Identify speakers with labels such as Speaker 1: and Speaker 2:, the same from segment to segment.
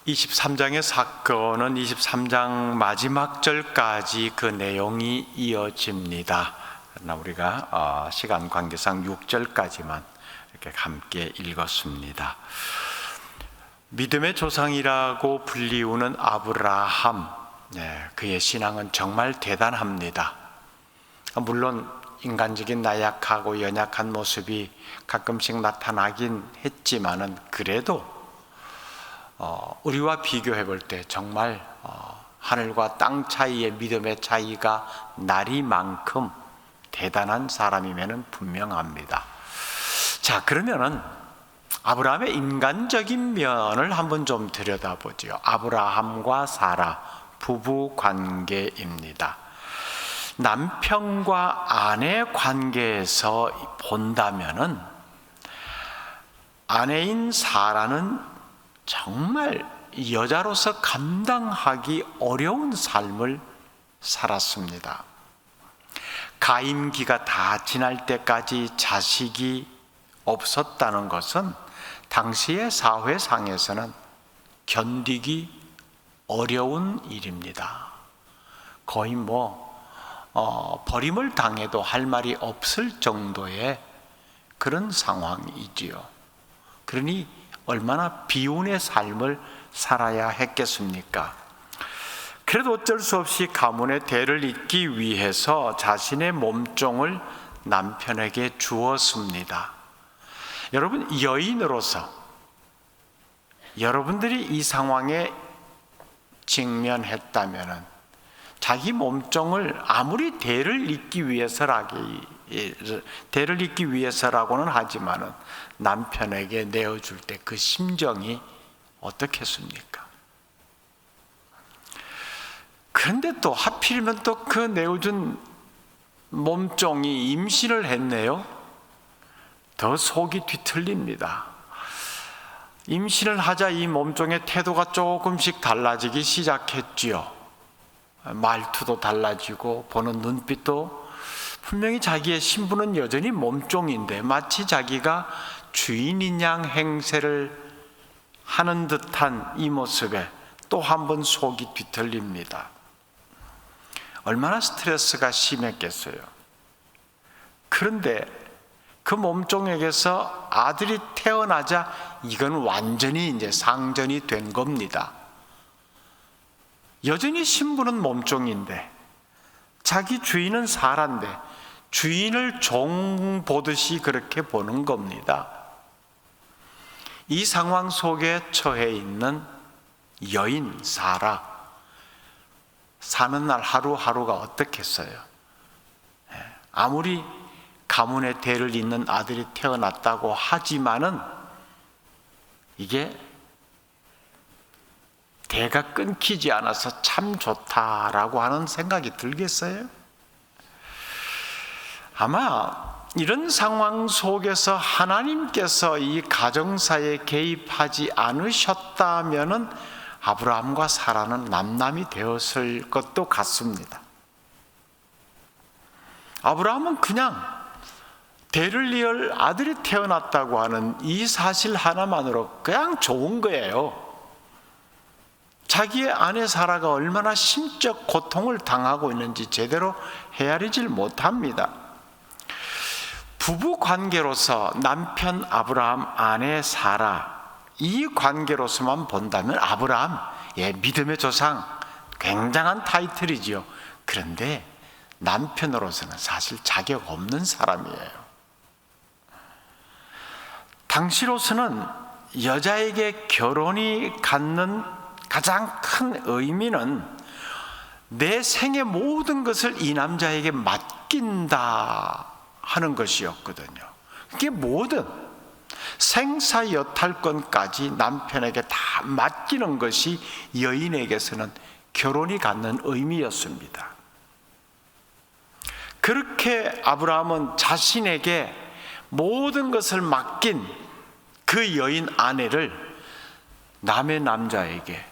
Speaker 1: 23장의 사건은 23장 마지막 절까지 그 내용이 이어집니다. 그러나 우리가 시간 관계상 6절까지만 이렇게 함께 읽었습니다. 믿음의 조상이라고 불리우는 아브라함, 그의 신앙은 정말 대단합니다. 물론 인간적인 나약하고 연약한 모습이 가끔씩 나타나긴 했지만은 그래도 우리와 비교해 볼 때 정말 하늘과 땅 차이의 믿음의 차이가 나리만큼 대단한 사람임에는 분명합니다. 자, 그러면은 아브라함의 인간적인 면을 한번 좀 들여다보죠. 아브라함과 사라 부부 관계입니다. 남편과 아내 관계에서 본다면은 아내인 사라는 정말 여자로서 감당하기 어려운 삶을 살았습니다. 가임기가 다 지날 때까지 자식이 없었다는 것은 당시의 사회상에서는 견디기 어려운 일입니다. 거의 버림을 당해도 할 말이 없을 정도의 그런 상황이지요. 그러니 얼마나 비운의 삶을 살아야 했겠습니까? 그래도 어쩔 수 없이 가문의 대를 잇기 위해서 자신의 몸종을 남편에게 주었습니다. 여러분, 여인으로서 여러분들이 이 상황에 직면했다면 자기 몸종을 아무리 대를 잇기 위해서라고는 하지만은 남편에게 내어줄 때 그 심정이 어떻겠습니까? 그런데 또 하필이면 또 그 내어준 몸종이 임신을 했네요. 더 속이 뒤틀립니다. 임신을 하자 이 몸종의 태도가 조금씩 달라지기 시작했지요. 말투도 달라지고 보는 눈빛도, 분명히 자기의 신부는 여전히 몸종인데 마치 자기가 주인인 양 행세를 하는 듯한 이 모습에 또 한 번 속이 뒤틀립니다. 얼마나 스트레스가 심했겠어요. 그런데 그 몸종에게서 아들이 태어나자 이건 완전히 이제 상전이 된 겁니다. 여전히 신부는 몸종인데 자기 주인은 사라인데 주인을 종 보듯이 그렇게 보는 겁니다. 이 상황 속에 처해 있는 여인 사라, 사는 날 하루하루가 어떻겠어요? 아무리 가문의 대를 잇는 아들이 태어났다고 하지만은 이게 대가 끊기지 않아서 참 좋다라고 하는 생각이 들겠어요? 아마 이런 상황 속에서 하나님께서 이 가정사에 개입하지 않으셨다면은 아브라함과 사라는 남남이 되었을 것도 같습니다. 아브라함은 그냥 대를 이을 아들이 태어났다고 하는 이 사실 하나만으로 그냥 좋은 거예요. 자기의 아내 사라가 얼마나 심적 고통을 당하고 있는지 제대로 헤아리질 못합니다. 부부 관계로서 남편 아브라함, 아내 사라, 이 관계로서만 본다면 아브라함, 믿음의 조상, 굉장한 타이틀이지요. 그런데 남편으로서는 사실 자격 없는 사람이에요. 당시로서는 여자에게 결혼이 갖는 가장 큰 의미는 내 생의 모든 것을 이 남자에게 맡긴다 하는 것이었거든요. 그게 모든 생사여탈권까지 남편에게 다 맡기는 것이 여인에게서는 결혼이 갖는 의미였습니다. 그렇게 아브라함은 자신에게 모든 것을 맡긴 그 여인 아내를 남의 남자에게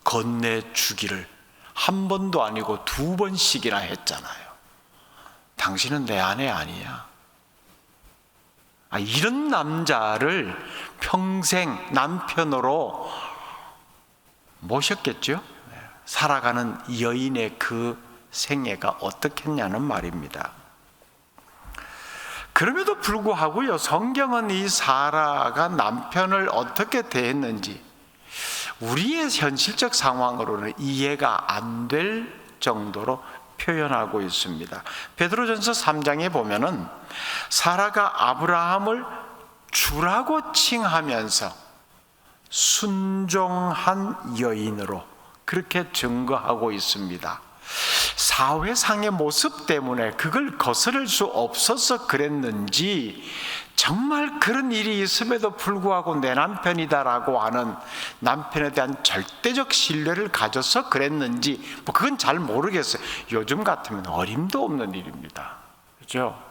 Speaker 1: 건네주기를 한 번도 아니고 2번씩이나 했잖아요. 당신은 내 아내 아니야. 이런 남자를 평생 남편으로 모셨겠죠. 살아가는 여인의 그 생애가 어떻겠냐는 말입니다. 그럼에도 불구하고요, 성경은 이 사라가 남편을 어떻게 대했는지 우리의 현실적 상황으로는 이해가 안 될 정도로 표현하고 있습니다. 베드로전서 3장에 보면은 사라가 아브라함을 주라고 칭하면서 순종한 여인으로 그렇게 증거하고 있습니다. 사회상의 모습 때문에 그걸 거스를 수 없어서 그랬는지, 정말 그런 일이 있음에도 불구하고 내 남편이다라고 하는 남편에 대한 절대적 신뢰를 가져서 그랬는지 그건 잘 모르겠어요. 요즘 같으면 어림도 없는 일입니다. 그렇죠?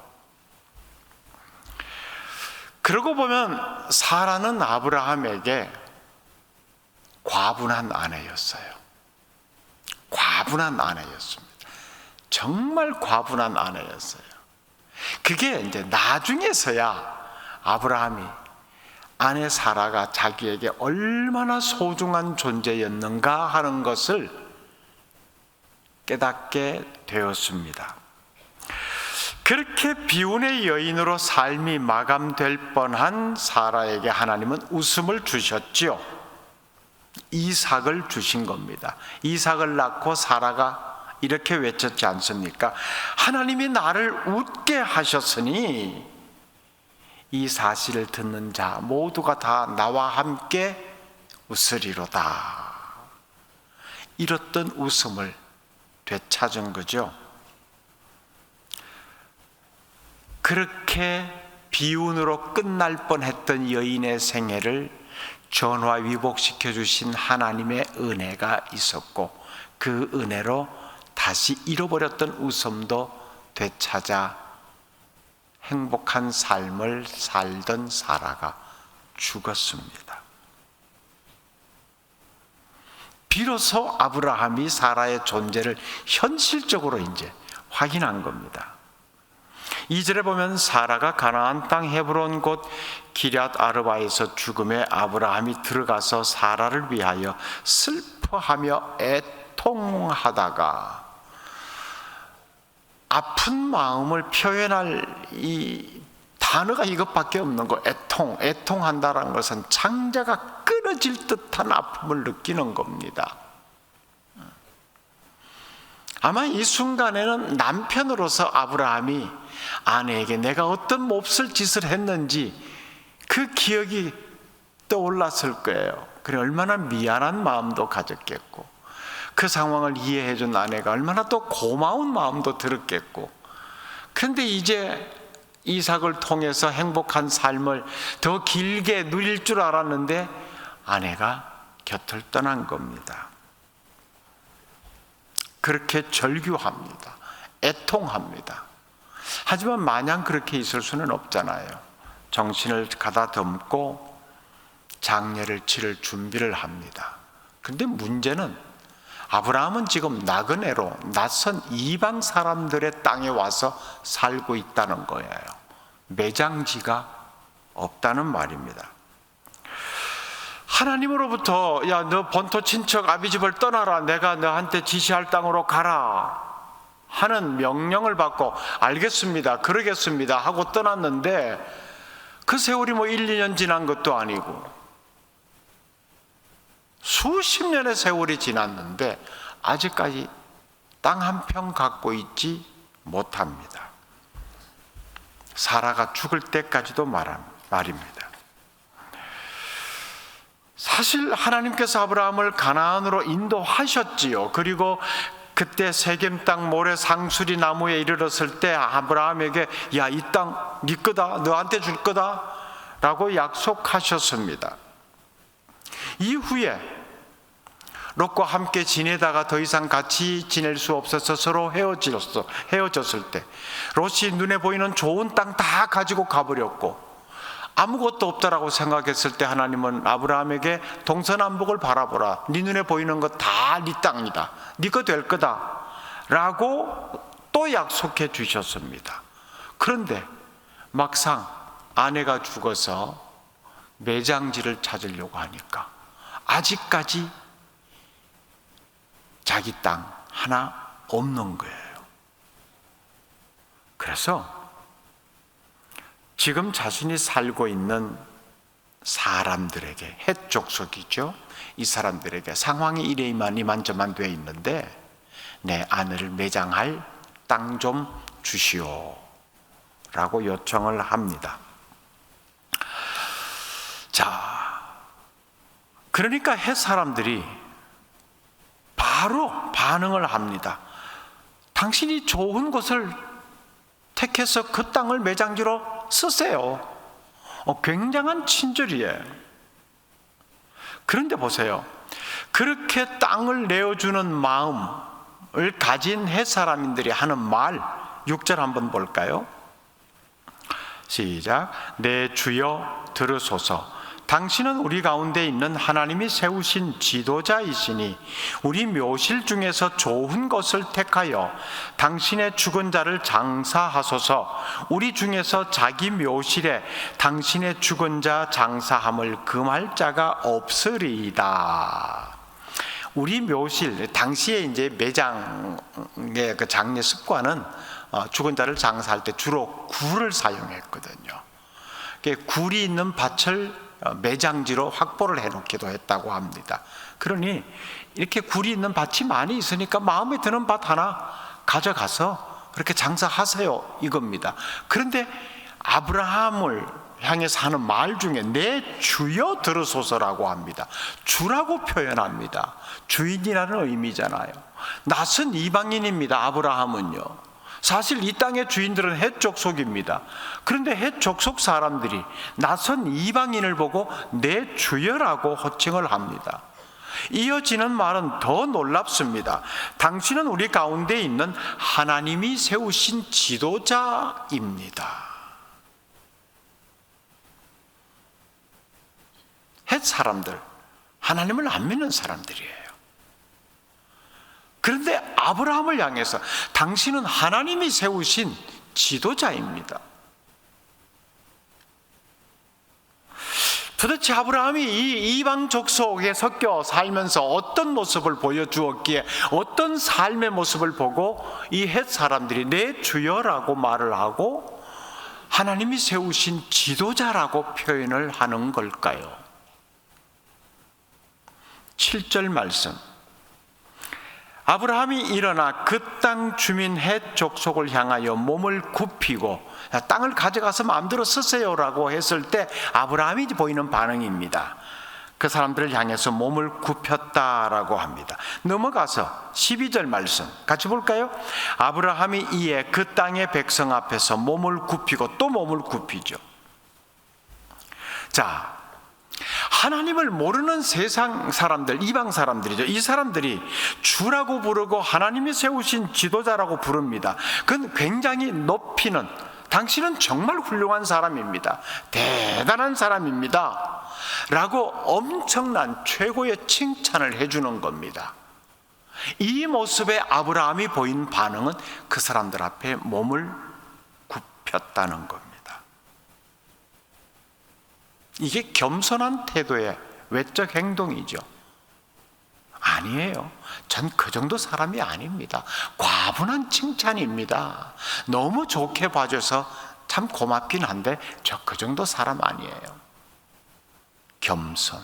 Speaker 1: 그러고 보면 사라는 아브라함에게 과분한 아내였어요. 과분한 아내였습니다. 정말 과분한 아내였어요. 그게 이제 나중에서야 아브라함이 아내 사라가 자기에게 얼마나 소중한 존재였는가 하는 것을 깨닫게 되었습니다. 그렇게 비운의 여인으로 삶이 마감될 뻔한 사라에게 하나님은 웃음을 주셨죠. 이삭을 주신 겁니다. 이삭을 낳고 사라가 이렇게 외쳤지 않습니까? 하나님이 나를 웃게 하셨으니 이 사실을 듣는 자 모두가 다 나와 함께 웃으리로다. 잃었던 웃음을 되찾은 거죠. 그렇게 비운으로 끝날 뻔했던 여인의 생애를 전화위복시켜 주신 하나님의 은혜가 있었고, 그 은혜로 다시 잃어버렸던 웃음도 되찾아 행복한 삶을 살던 사라가 죽었습니다. 비로소 아브라함이 사라의 존재를 현실적으로 이제 확인한 겁니다. 2절에 보면 사라가 가나안 땅 헤브론 곧 기럇 아르바에서 죽음에 아브라함이 들어가서 사라를 위하여 슬퍼하며 애통하다가, 아픈 마음을 표현할 이 단어가 이것밖에 없는 거. 애통한다는 것은 창자가 끊어질 듯한 아픔을 느끼는 겁니다. 아마 이 순간에는 남편으로서 아브라함이 아내에게 내가 어떤 몹쓸 짓을 했는지 그 기억이 떠올랐을 거예요. 그래, 얼마나 미안한 마음도 가졌겠고, 그 상황을 이해해 준 아내가 얼마나 또 고마운 마음도 들었겠고, 그런데 이제 이삭을 통해서 행복한 삶을 더 길게 누릴 줄 알았는데 아내가 곁을 떠난 겁니다. 그렇게 절규합니다. 애통합니다. 하지만 마냥 그렇게 있을 수는 없잖아요. 정신을 가다듬고 장례를 치를 준비를 합니다. 그런데 문제는 아브라함은 지금 나그네로 낯선 이방 사람들의 땅에 와서 살고 있다는 거예요. 매장지가 없다는 말입니다. 하나님으로부터 야, 너 본토 친척 아비집을 떠나라, 내가 너한테 지시할 땅으로 가라 하는 명령을 받고 알겠습니다, 그러겠습니다 하고 떠났는데, 그 세월이 1, 2년 지난 것도 아니고 수십 년의 세월이 지났는데 아직까지 땅 한 평 갖고 있지 못합니다. 사라가 죽을 때까지도 말입니다. 사실 하나님께서 아브라함을 가나안으로 인도하셨지요. 그리고 그때 세겜 땅 모래 상수리 나무에 이르렀을 때 아브라함에게 야, 이 땅 네 거다, 너한테 줄 거다 라고 약속하셨습니다. 이후에 롯과 함께 지내다가 더 이상 같이 지낼 수 없어서 서로 헤어졌을 때 롯이 눈에 보이는 좋은 땅 다 가지고 가버렸고 아무것도 없다라고 생각했을 때 하나님은 아브라함에게 동서남북을 바라보라, 네 눈에 보이는 것 다 네 땅이다, 네 거 될 거다 라고 또 약속해 주셨습니다. 그런데 막상 아내가 죽어서 매장지를 찾으려고 하니까 아직까지 자기 땅 하나 없는 거예요. 그래서 지금 자신이 살고 있는 사람들에게, 헷 족속이죠. 이 사람들에게 상황이 이만저만 되어 있는데 내 아내를 매장할 땅 좀 주시오 라고 요청을 합니다. 자, 그러니까 헷 사람들이 바로 반응을 합니다. 당신이 좋은 곳을 택해서 그 땅을 매장지로 쓰세요. 굉장한 친절이에요. 그런데 보세요. 그렇게 땅을 내어주는 마음을 가진 헷 사람들이 하는 말, 6절 한번 볼까요? 시작. 내 주여 들으소서. 당신은 우리 가운데 있는 하나님이 세우신 지도자이시니 우리 묘실 중에서 좋은 것을 택하여 당신의 죽은 자를 장사하소서. 우리 중에서 자기 묘실에 당신의 죽은 자 장사함을 금할 자가 없으리이다. 우리 묘실, 당시에 이제 매장의 그 장례 습관은 죽은 자를 장사할 때 주로 굴을 사용했거든요. 굴이 있는 밭을 매장지로 확보를 해놓기도 했다고 합니다. 그러니 이렇게 굴이 있는 밭이 많이 있으니까 마음에 드는 밭 하나 가져가서 그렇게 장사하세요 이겁니다. 그런데 아브라함을 향해서 하는 말 중에 내 주여 들으소서라고 합니다. 주라고 표현합니다. 주인이라는 의미잖아요. 낯은 이방인입니다. 아브라함은요. 사실 이 땅의 주인들은 헷 족속입니다. 그런데 헷 족속 사람들이 낯선 이방인을 보고 내 주여라고 호칭을 합니다. 이어지는 말은 더 놀랍습니다. 당신은 우리 가운데 있는 하나님이 세우신 지도자입니다. 헷 사람들, 하나님을 안 믿는 사람들이에요. 그런데 아브라함을 향해서 당신은 하나님이 세우신 지도자입니다. 도대체 아브라함이 이 이방 족속에 섞여 살면서 어떤 모습을 보여주었기에, 어떤 삶의 모습을 보고 이 헷 사람들이 내 주여라고 말을 하고 하나님이 세우신 지도자라고 표현을 하는 걸까요? 7절 말씀. 아브라함이 일어나 그 땅 주민 헷 족속을 향하여 몸을 굽히고, 땅을 가져가서 마음대로 쓰세요라고 했을 때 아브라함이 보이는 반응입니다. 그 사람들을 향해서 몸을 굽혔다라고 합니다. 넘어가서 12절 말씀 같이 볼까요? 아브라함이 이에 그 땅의 백성 앞에서 몸을 굽히고 또 몸을 굽히죠. 자, 하나님을 모르는 세상 사람들, 이방 사람들이죠. 이 사람들이 주라고 부르고 하나님이 세우신 지도자라고 부릅니다. 그건 굉장히 높이는, 당신은 정말 훌륭한 사람입니다, 대단한 사람입니다 라고 엄청난 최고의 칭찬을 해주는 겁니다. 이 모습에 아브라함이 보인 반응은 그 사람들 앞에 몸을 굽혔다는 겁니다. 이게 겸손한 태도의 외적 행동이죠. 아니에요. 전 그 정도 사람이 아닙니다. 과분한 칭찬입니다. 너무 좋게 봐줘서 참 고맙긴 한데 저 그 정도 사람 아니에요. 겸손,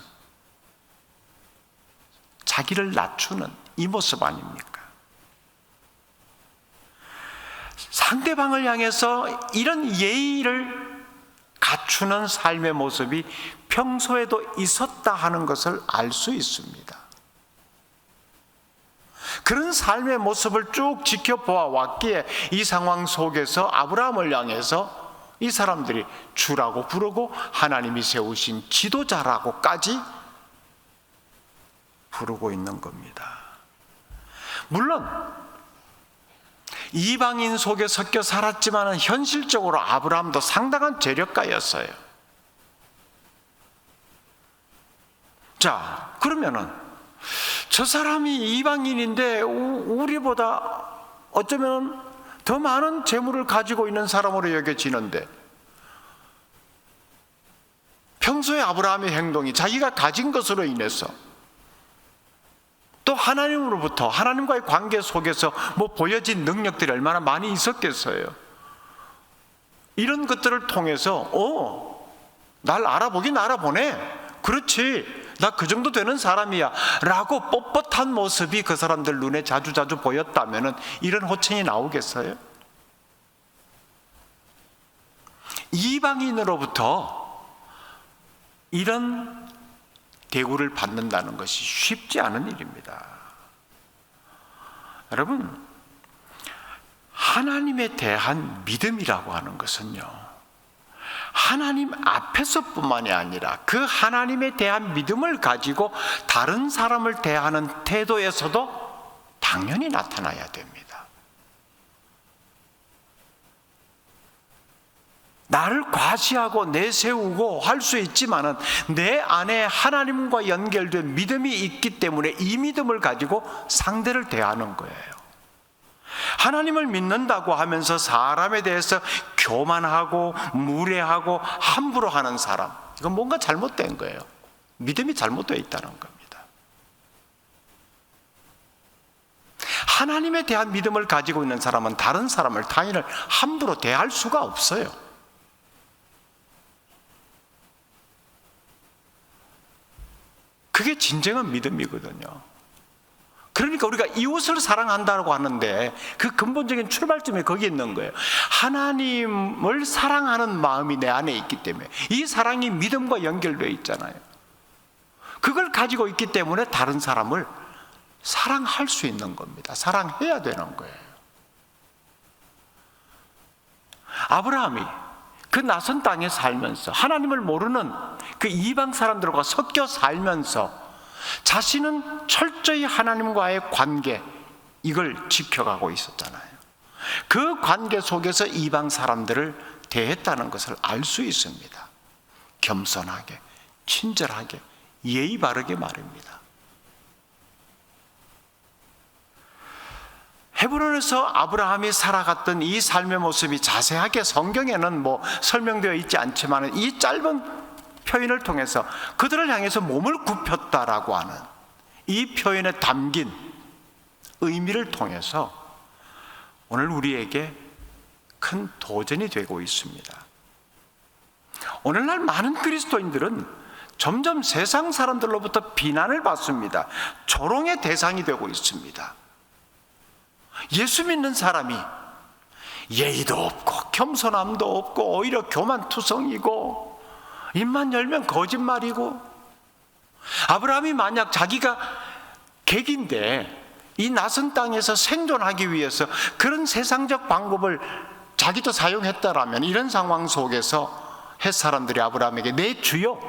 Speaker 1: 자기를 낮추는 이 모습 아닙니까? 상대방을 향해서 이런 예의를 갖추는 삶의 모습이 평소에도 있었다 하는 것을 알 수 있습니다. 그런 삶의 모습을 쭉 지켜보아 왔기에 이 상황 속에서 아브라함을 향해서 이 사람들이 주라고 부르고 하나님이 세우신 지도자라고까지 부르고 있는 겁니다. 물론 이방인 속에 섞여 살았지만 현실적으로 아브라함도 상당한 재력가였어요. 자, 그러면은 저 사람이 이방인인데 우리보다 어쩌면 더 많은 재물을 가지고 있는 사람으로 여겨지는데, 평소에 아브라함의 행동이 자기가 가진 것으로 인해서, 또 또 하나님으로부터, 하나님과의 관계 속에서 뭐 보여진 능력들이 얼마나 많이 있었겠어요. 이런 것들을 통해서 날 알아보긴 알아보네, 그렇지, 나 그 정도 되는 사람이야 라고 뻣뻣한 모습이 그 사람들 눈에 자주자주 보였다면 이런 호칭이 나오겠어요? 이방인으로부터 이런 대우를 받는다는 것이 쉽지 않은 일입니다. 여러분, 하나님에 대한 믿음이라고 하는 것은요, 하나님 앞에서뿐만이 아니라 그 하나님에 대한 믿음을 가지고 다른 사람을 대하는 태도에서도 당연히 나타나야 됩니다. 나를 과시하고 내세우고 할 수 있지만은 내 안에 하나님과 연결된 믿음이 있기 때문에 이 믿음을 가지고 상대를 대하는 거예요. 하나님을 믿는다고 하면서 사람에 대해서 교만하고 무례하고 함부로 하는 사람, 이건 뭔가 잘못된 거예요. 믿음이 잘못되어 있다는 겁니다. 하나님에 대한 믿음을 가지고 있는 사람은 다른 사람을, 타인을 함부로 대할 수가 없어요. 그게 진정한 믿음이거든요. 그러니까 우리가 이웃을 사랑한다고 하는데 그 근본적인 출발점이 거기 있는 거예요. 하나님을 사랑하는 마음이 내 안에 있기 때문에, 이 사랑이 믿음과 연결되어 있잖아요. 그걸 가지고 있기 때문에 다른 사람을 사랑할 수 있는 겁니다. 사랑해야 되는 거예요. 아브라함이 그 낯선 땅에 살면서 하나님을 모르는 그 이방 사람들과 섞여 살면서 자신은 철저히 하나님과의 관계, 이걸 지켜가고 있었잖아요. 그 관계 속에서 이방 사람들을 대했다는 것을 알 수 있습니다. 겸손하게, 친절하게, 예의 바르게 말입니다. 헤브론에서 아브라함이 살아갔던 이 삶의 모습이 자세하게 성경에는 뭐 설명되어 있지 않지만 이 짧은 표현을 통해서 그들을 향해서 몸을 굽혔다라고 하는 이 표현에 담긴 의미를 통해서 오늘 우리에게 큰 도전이 되고 있습니다. 오늘날 많은 그리스도인들은 점점 세상 사람들로부터 비난을 받습니다. 조롱의 대상이 되고 있습니다. 예수 믿는 사람이 예의도 없고 겸손함도 없고 오히려 교만투성이고 입만 열면 거짓말이고, 아브라함이 만약 자기가 객인데 이 낯선 땅에서 생존하기 위해서 그런 세상적 방법을 자기도 사용했다라면 이런 상황 속에서 헷 사람들이 아브라함에게 내 주여,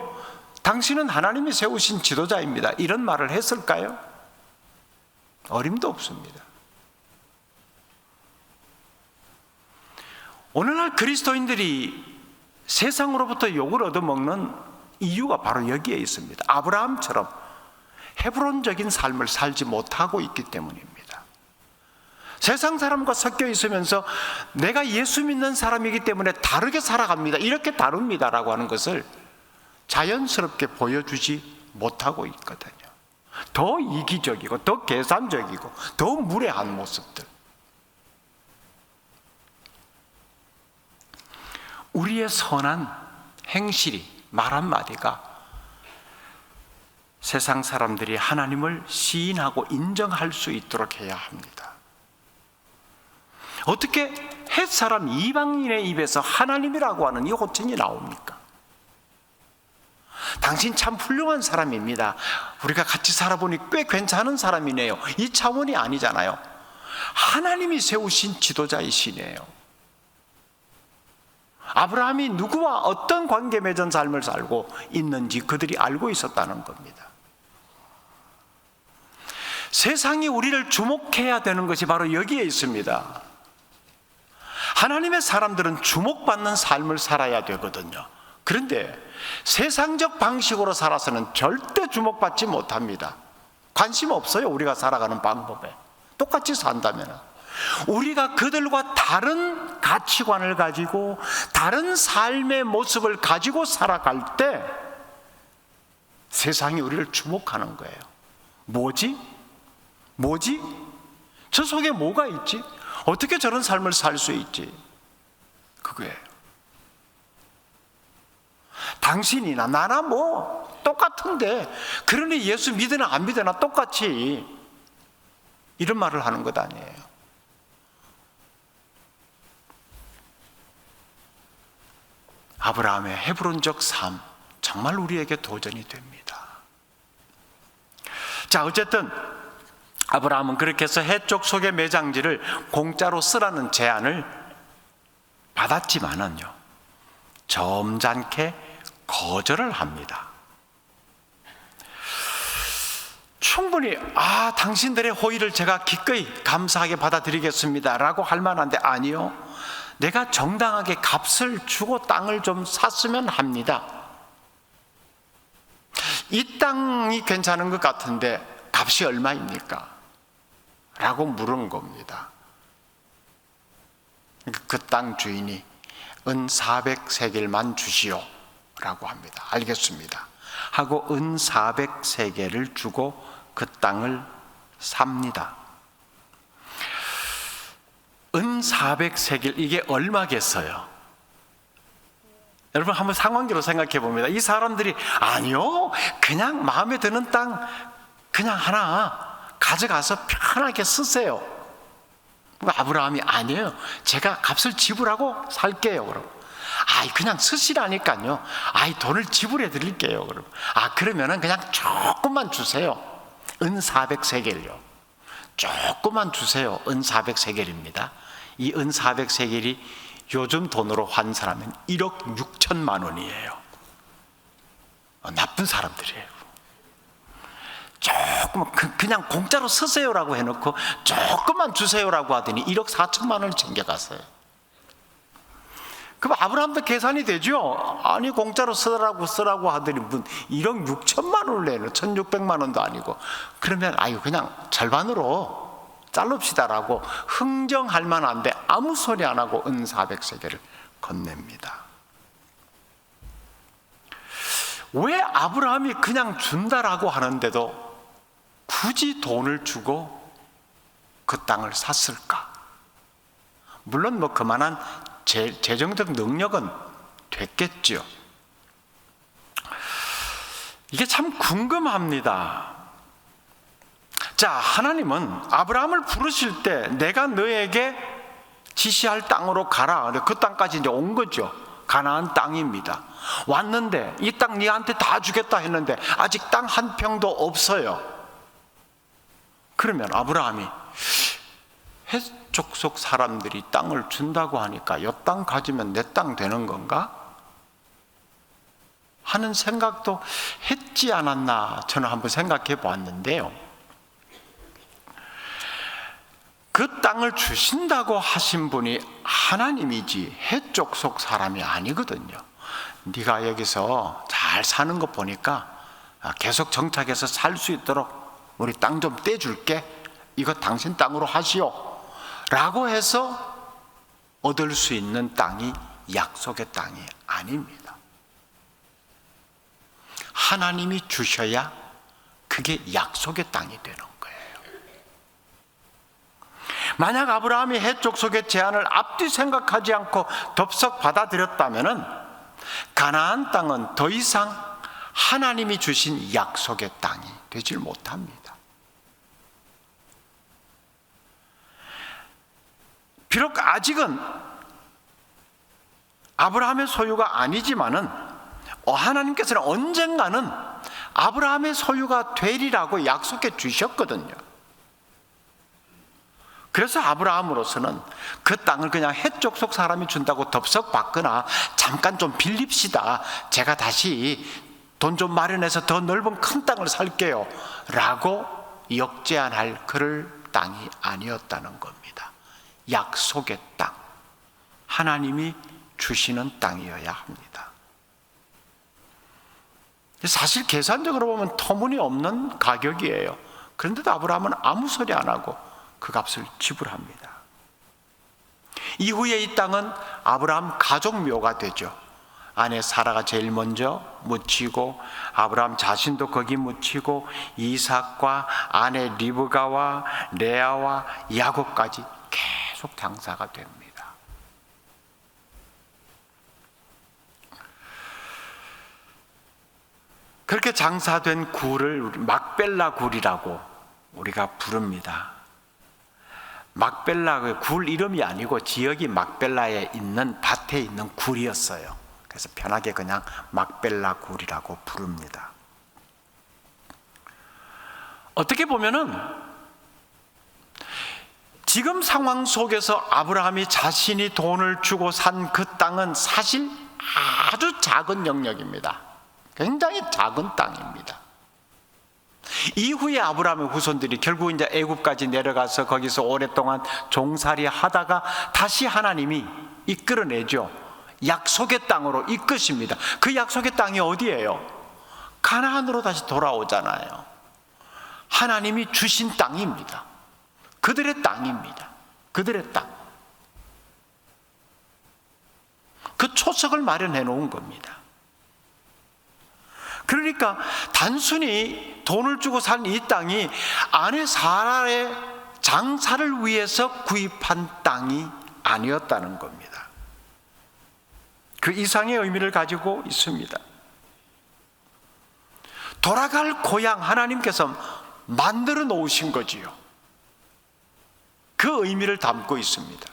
Speaker 1: 당신은 하나님이 세우신 지도자입니다, 이런 말을 했을까요? 어림도 없습니다. 오늘날 그리스도인들이 세상으로부터 욕을 얻어먹는 이유가 바로 여기에 있습니다. 아브라함처럼 헤브론적인 삶을 살지 못하고 있기 때문입니다. 세상 사람과 섞여 있으면서 내가 예수 믿는 사람이기 때문에 다르게 살아갑니다, 이렇게 다릅니다라고 하는 것을 자연스럽게 보여주지 못하고 있거든요. 더 이기적이고 더 계산적이고 더 무례한 모습들. 우리의 선한 행실이, 말 한마디가 세상 사람들이 하나님을 시인하고 인정할 수 있도록 해야 합니다. 어떻게 햇사람 이방인의 입에서 하나님이라고 하는 이 호칭이 나옵니까? 당신 참 훌륭한 사람입니다, 우리가 같이 살아보니 꽤 괜찮은 사람이네요, 이 차원이 아니잖아요. 하나님이 세우신 지도자이시네요. 아브라함이 누구와 어떤 관계 맺은 삶을 살고 있는지 그들이 알고 있었다는 겁니다. 세상이 우리를 주목해야 되는 것이 바로 여기에 있습니다. 하나님의 사람들은 주목받는 삶을 살아야 되거든요. 그런데 세상적 방식으로 살아서는 절대 주목받지 못합니다. 관심 없어요, 우리가 살아가는 방법에. 똑같이 산다면 우리가 그들과 다른 가치관을 가지고 다른 삶의 모습을 가지고 살아갈 때 세상이 우리를 주목하는 거예요. 뭐지? 뭐지? 저 속에 뭐가 있지? 어떻게 저런 삶을 살 수 있지? 그거예요. 당신이나 나나 뭐 똑같은데, 그러니 예수 믿으나 안 믿으나 똑같이, 이런 말을 하는 것 아니에요. 아브라함의 헤브론적 삶, 정말 우리에게 도전이 됩니다. 자, 어쨌든 아브라함은 그렇게 해서 해쪽 속의 매장지를 공짜로 쓰라는 제안을 받았지만은요, 점잖게 거절을 합니다. 충분히 당신들의 호의를 제가 기꺼이 감사하게 받아들이겠습니다 라고 할 만한데, 아니요, 내가 정당하게 값을 주고 땅을 좀 샀으면 합니다. 이 땅이 괜찮은 것 같은데 값이 얼마입니까? 라고 물은 겁니다. 그 땅 주인이 은 400세겔만 주시오 라고 합니다. 알겠습니다 하고 은 400세겔을 주고 그 땅을 삽니다. 은 400세겔, 이게 얼마겠어요? 여러분 한번 상황적으로 생각해 봅니다. 이 사람들이 아니요, 그냥 마음에 드는 땅 그냥 하나 가져가서 편하게 쓰세요. 아브라함이 아니에요, 제가 값을 지불하고 살게요. 그럼 그냥 쓰시라니까요. 돈을 지불해 드릴게요. 그러면은 그냥 조금만 주세요. 은 400세겔요. 조금만 주세요. 은 400세겔입니다. 이 은 400세겔이 요즘 돈으로 환산하면 1억 6천만 원이에요. 나쁜 사람들이에요. 조금 그냥 공짜로 쓰세요라고 해놓고 조금만 주세요라고 하더니 1억 4천만 원을 챙겨갔어요. 그럼 아브라함도 계산이 되죠. 아니 공짜로 쓰라고 하더니 1억 6천만 원을 내는 1,600만 원도 아니고, 그러면 그냥 절반으로 자릅시다라고 흥정할 만한데 아무 소리 안 하고 은 400세겔을 건넵니다. 왜 아브라함이 그냥 준다라고 하는데도 굳이 돈을 주고 그 땅을 샀을까? 물론 그만한 재정적 능력은 됐겠죠. 이게 참 궁금합니다. 자, 하나님은 아브라함을 부르실 때 내가 너에게 지시할 땅으로 가라. 그 땅까지 이제 온 거죠. 가나안 땅입니다. 왔는데 이 땅 네한테 다 주겠다 했는데 아직 땅 한 평도 없어요. 그러면 아브라함이 해족 속 사람들이 땅을 준다고 하니까 이 땅 가지면 내 땅 되는 건가? 하는 생각도 했지 않았나 저는 한번 생각해 보았는데요. 그 땅을 주신다고 하신 분이 하나님이지 해족 속 사람이 아니거든요. 네가 여기서 잘 사는 거 보니까 계속 정착해서 살 수 있도록 우리 땅 좀 떼줄게. 이거 당신 땅으로 하시오 라고 해서 얻을 수 있는 땅이 약속의 땅이 아닙니다. 하나님이 주셔야 그게 약속의 땅이 되는 거예요. 만약 아브라함이 해족 속의 제안을 앞뒤 생각하지 않고 덥석 받아들였다면 가나안 땅은 더 이상 하나님이 주신 약속의 땅이 되질 못합니다. 비록 아직은 아브라함의 소유가 아니지만은 하나님께서는 언젠가는 아브라함의 소유가 되리라고 약속해 주셨거든요. 그래서 아브라함으로서는 그 땅을 그냥 해족 속 사람이 준다고 덥석 받거나 잠깐 좀 빌립시다, 제가 다시 돈 좀 마련해서 더 넓은 큰 땅을 살게요 라고 역제안할 그럴 땅이 아니었다는 겁니다. 약속의 땅, 하나님이 주시는 땅이어야 합니다. 사실 계산적으로 보면 터무니없는 가격이에요. 그런데도 아브라함은 아무 소리 안 하고 그 값을 지불합니다. 이후에 이 땅은 아브라함 가족묘가 되죠. 아내 사라가 제일 먼저 묻히고 아브라함 자신도 거기 묻히고 이삭과 아내 리브가와 레아와 야곱까지 계속 장사가 됩니다. 그렇게 장사된 굴을 막벨라 굴이라고 우리가 부릅니다. 막벨라 굴 이름이 아니고 지역이 막벨라에 있는 밭에 있는 굴이었어요. 그래서 편하게 그냥 막벨라 굴이라고 부릅니다. 어떻게 보면은 지금 상황 속에서 아브라함이 자신이 돈을 주고 산 그 땅은 사실 아주 작은 영역입니다. 굉장히 작은 땅입니다. 이후에 아브라함의 후손들이 결국 이제 애굽까지 내려가서 거기서 오랫동안 종살이 하다가 다시 하나님이 이끌어내죠. 약속의 땅으로 이끄십니다. 그 약속의 땅이 어디예요? 가나안으로 다시 돌아오잖아요. 하나님이 주신 땅입니다. 그들의 땅입니다. 그들의 땅. 그 초석을 마련해 놓은 겁니다. 그러니까 단순히 돈을 주고 산 이 땅이 아내 사라의 장사를 위해서 구입한 땅이 아니었다는 겁니다. 그 이상의 의미를 가지고 있습니다. 돌아갈 고향 하나님께서 만들어 놓으신 거지요. 그 의미를 담고 있습니다.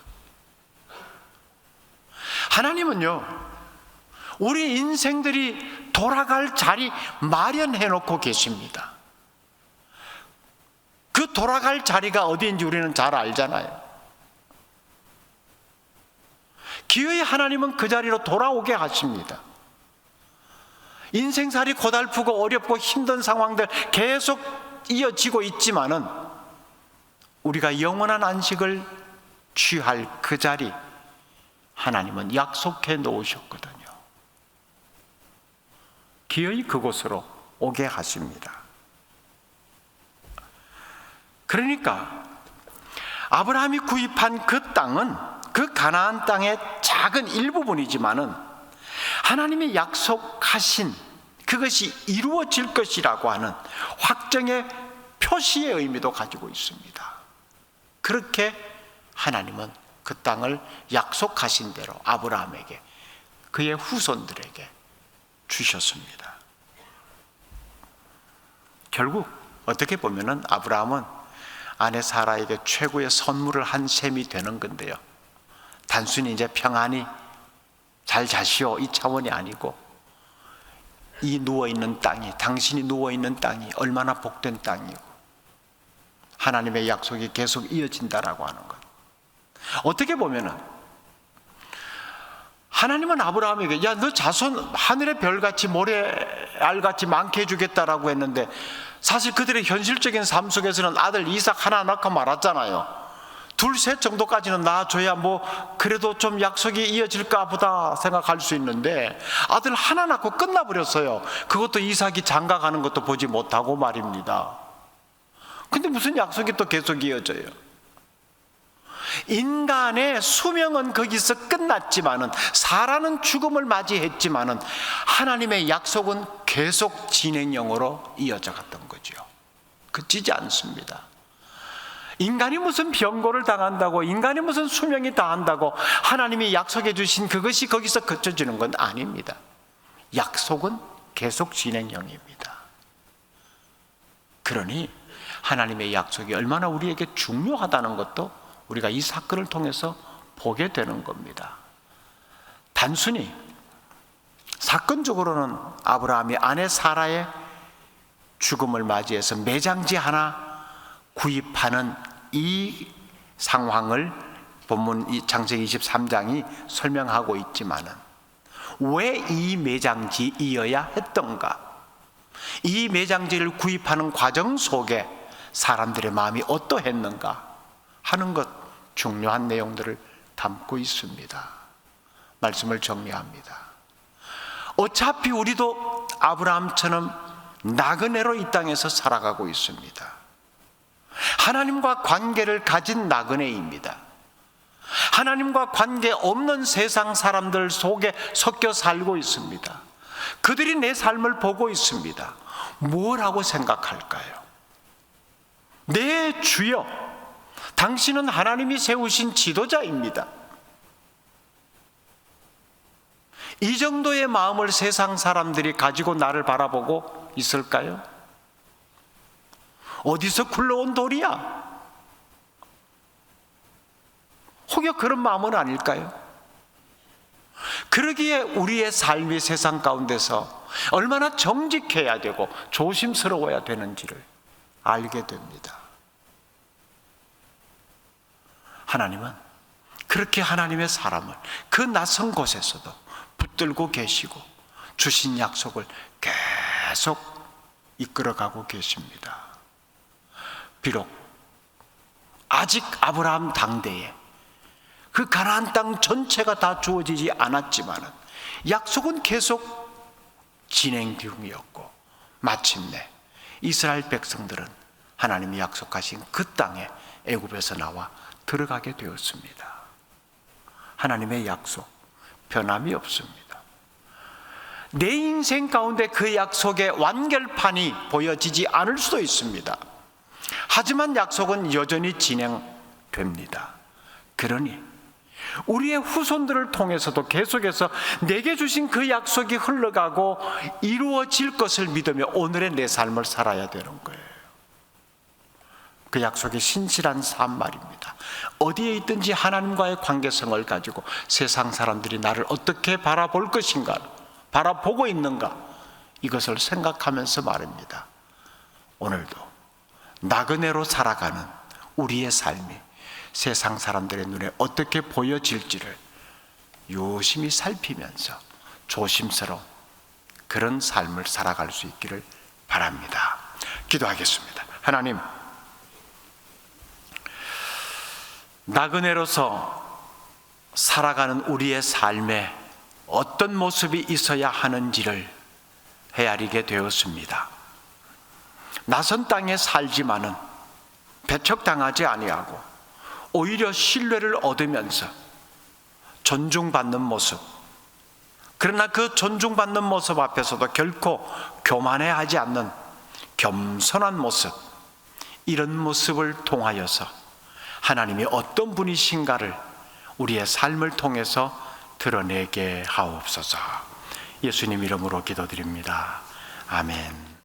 Speaker 1: 하나님은요, 우리 인생들이 돌아갈 자리 마련해 놓고 계십니다. 그 돌아갈 자리가 어디인지 우리는 잘 알잖아요. 기어이 하나님은 그 자리로 돌아오게 하십니다. 인생살이 고달프고 어렵고 힘든 상황들 계속 이어지고 있지만은 우리가 영원한 안식을 취할 그 자리 하나님은 약속해 놓으셨거든요. 기어이 그곳으로 오게 하십니다. 그러니까 아브라함이 구입한 그 땅은 그 가나안 땅의 작은 일부분이지만은 하나님이 약속하신 그것이 이루어질 것이라고 하는 확정의 표시의 의미도 가지고 있습니다. 그렇게 하나님은 그 땅을 약속하신 대로 아브라함에게, 그의 후손들에게 주셨습니다. 결국 어떻게 보면은 아브라함은 아내 사라에게 최고의 선물을 한 셈이 되는 건데요. 단순히 이제 평안히 잘 자시오 이 차원이 아니고, 이 누워있는 땅이, 당신이 누워있는 땅이 얼마나 복된 땅이고 하나님의 약속이 계속 이어진다라고 하는 것. 어떻게 보면은 하나님은 아브라함에게 야, 너 자손 하늘의 별같이 모래알같이 많게 해주겠다라고 했는데 사실 그들의 현실적인 삶 속에서는 아들 이삭 하나 낳고 말았잖아요. 둘, 셋 정도까지는 낳아줘야 뭐 그래도 좀 약속이 이어질까 보다 생각할 수 있는데 아들 하나 낳고 끝나버렸어요. 그것도 이삭이 장가가는 것도 보지 못하고 말입니다. 근데 무슨 약속이 또 계속 이어져요? 인간의 수명은 거기서 끝났지만은, 사라는 죽음을 맞이했지만은 하나님의 약속은 계속 진행형으로 이어져 갔던 거죠. 그치지 않습니다. 인간이 무슨 병고를 당한다고, 인간이 무슨 수명이 다한다고 하나님이 약속해 주신 그것이 거기서 그쳐지는 건 아닙니다. 약속은 계속 진행형입니다. 그러니 하나님의 약속이 얼마나 우리에게 중요하다는 것도 우리가 이 사건을 통해서 보게 되는 겁니다. 단순히 사건적으로는 아브라함이 아내 사라의 죽음을 맞이해서 매장지 하나 구입하는 이 상황을 본문 창세기 23장이 설명하고 있지만은 왜 이 매장지이어야 했던가? 이 매장지를 구입하는 과정 속에 사람들의 마음이 어떠했는가 하는 것, 중요한 내용들을 담고 있습니다. 말씀을 정리합니다. 어차피 우리도 아브라함처럼 나그네로 이 땅에서 살아가고 있습니다. 하나님과 관계를 가진 나그네입니다. 하나님과 관계 없는 세상 사람들 속에 섞여 살고 있습니다. 그들이 내 삶을 보고 있습니다. 뭐라고 생각할까요? 내 주여, 당신은 하나님이 세우신 지도자입니다. 이 정도의 마음을 세상 사람들이 가지고 나를 바라보고 있을까요? 어디서 굴러온 돌이야? 혹여 그런 마음은 아닐까요? 그러기에 우리의 삶이 세상 가운데서 얼마나 정직해야 되고 조심스러워야 되는지를 알게 됩니다. 하나님은 그렇게 하나님의 사람을 그 낯선 곳에서도 붙들고 계시고 주신 약속을 계속 이끌어가고 계십니다. 비록 아직 아브라함 당대에 그 가나안 땅 전체가 다 주어지지 않았지만 약속은 계속 진행 중이었고 마침내 이스라엘 백성들은 하나님이 약속하신 그 땅에 애굽에서 나와 들어가게 되었습니다. 하나님의 약속 변함이 없습니다. 내 인생 가운데 그 약속의 완결판이 보여지지 않을 수도 있습니다. 하지만 약속은 여전히 진행됩니다. 그러니 우리의 후손들을 통해서도 계속해서 내게 주신 그 약속이 흘러가고 이루어질 것을 믿으며 오늘의 내 삶을 살아야 되는 거예요. 그 약속이 신실한 삶 말입니다. 어디에 있든지 하나님과의 관계성을 가지고 세상 사람들이 나를 어떻게 바라볼 것인가, 바라보고 있는가, 이것을 생각하면서 말입니다. 오늘도 나그네로 살아가는 우리의 삶이 세상 사람들의 눈에 어떻게 보여질지를 유심히 살피면서 조심스러운 그런 삶을 살아갈 수 있기를 바랍니다. 기도하겠습니다. 하나님, 나그네로서 살아가는 우리의 삶에 어떤 모습이 있어야 하는지를 헤아리게 되었습니다. 낯선 땅에 살지만은 배척당하지 아니하고 오히려 신뢰를 얻으면서 존중받는 모습, 그러나 그 존중받는 모습 앞에서도 결코 교만해하지 않는 겸손한 모습, 이런 모습을 통하여서 하나님이 어떤 분이신가를 우리의 삶을 통해서 드러내게 하옵소서. 예수님 이름으로 기도드립니다. 아멘.